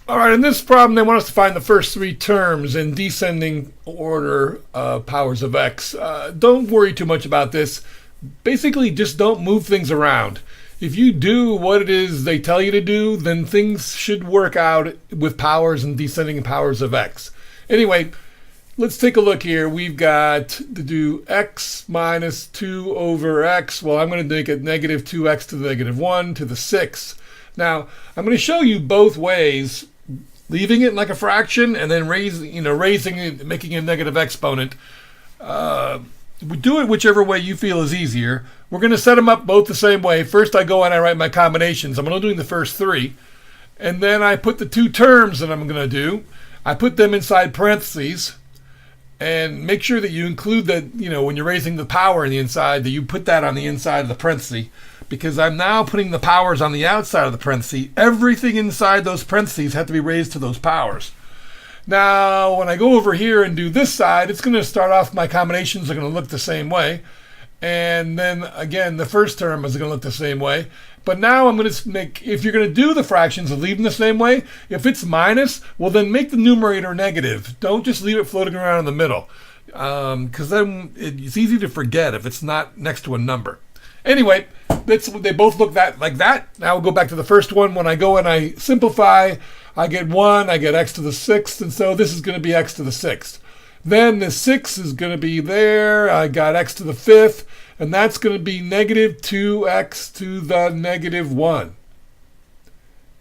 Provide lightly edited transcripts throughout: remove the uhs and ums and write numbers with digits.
All right, in this problem, they want us to find the first three terms in descending order powers of x. Don't worry too much about this. Basically, just don't move things around. If you do what it is they tell you to do, then things should work out with powers and descending powers of x. Anyway, let's take a look here. We've got to do x minus 2 over x. Well, I'm going to make it negative 2x to the negative 1 to the 6. Now, I'm going to show you both ways, leaving it like a fraction and then raising it, making a negative exponent. Do it whichever way you feel is easier. We're going to set them up both the same way. First, I go and I write my combinations. I'm only doing the first three. And then I put the two terms that I'm going to do. I put them inside parentheses. And make sure that you include that, when you're raising the power in the inside, that you put that on the inside of the parenthesis. Because I'm now putting the powers on the outside of the parenthesis. Everything inside those parentheses have to be raised to those powers. Now, when I go over here and do this side, it's going to start off, my combinations are going to look the same way. And then, again, the first term is going to look the same way. But now I'm going to make, if you're going to do the fractions and leave them the same way, if it's minus, well, then make the numerator negative. Don't just leave it floating around in the middle. Because then it's easy to forget if it's not next to a number. Anyway, they both look like that. Now we'll go back to the first one. When I go and I simplify, I get 1, I get x to the 6th, and so this is going to be x to the 6th. Then the 6 is going to be there. I got x to the 5th, and that's going to be negative 2x to the negative 1.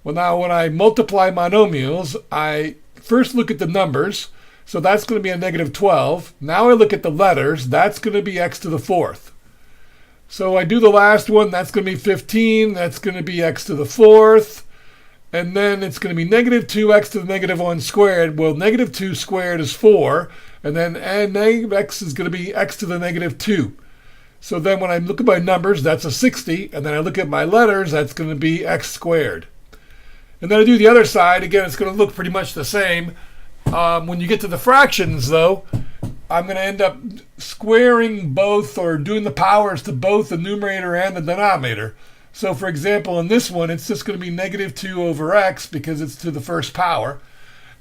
Well, now when I multiply monomials, I first look at the numbers. So that's going to be a negative 12. Now I look at the letters. That's going to be x to the 4th. So I do the last one. That's going to be 15. That's going to be x to the 4th. And then it's going to be negative 2x to the negative 1 squared. Well, negative 2 squared is 4. And then negative x is going to be x to the negative 2. So then when I look at my numbers, that's a 60. And then I look at my letters, that's going to be x squared. And then I do the other side. Again, it's going to look pretty much the same. When you get to the fractions, though, I'm going to end up squaring both, or doing the powers to both the numerator and the denominator. So for example, in this one, it's just going to be negative 2 over x because it's to the first power.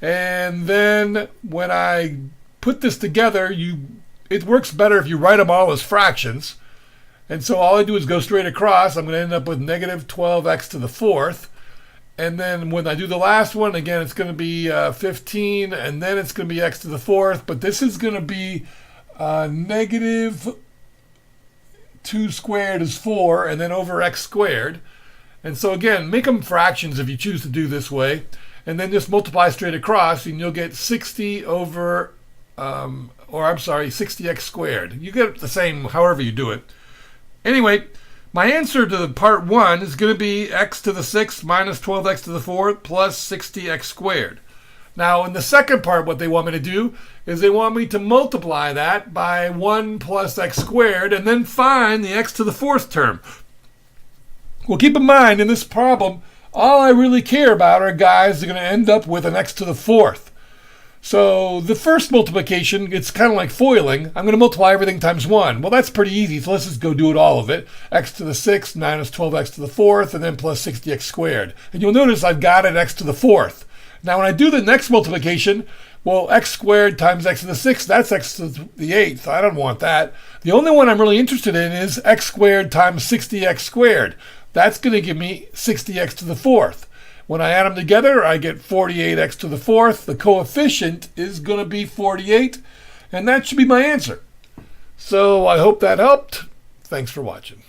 And then when I put this together, it works better if you write them all as fractions. And so all I do is go straight across. I'm going to end up with negative 12x to the 4th. And then when I do the last one, again, it's going to be 15, and then it's going to be x to the 4th. But this is going to be negative 2 squared is 4, and then over x squared. And so again, make them fractions if you choose to do this way. And then just multiply straight across, and you'll get 60 over, 60x squared. You get the same however you do it. Anyway, my answer to part 1 is going to be x to the 6th minus 12x to the 4th plus 60x squared. Now, in the second part, what they want me to do is they want me to multiply that by 1 plus x squared and then find the x to the 4th term. Well, keep in mind, in this problem, all I really care about are guys that are going to end up with an x to the 4th. So the first multiplication, it's kind of like foiling. I'm going to multiply everything times 1. Well, that's pretty easy, so let's just go do it all of it. X to the 6th minus 12x to the 4th, and then plus 60x squared. And you'll notice I've got it x to the 4th. Now, when I do the next multiplication, well, x squared times x to the 6th, that's x to the 8th. I don't want that. The only one I'm really interested in is x squared times 60x squared. That's going to give me 60x to the 4th. When I add them together, I get 48x to the 4th. The coefficient is going to be 48, and that should be my answer. So I hope that helped. Thanks for watching.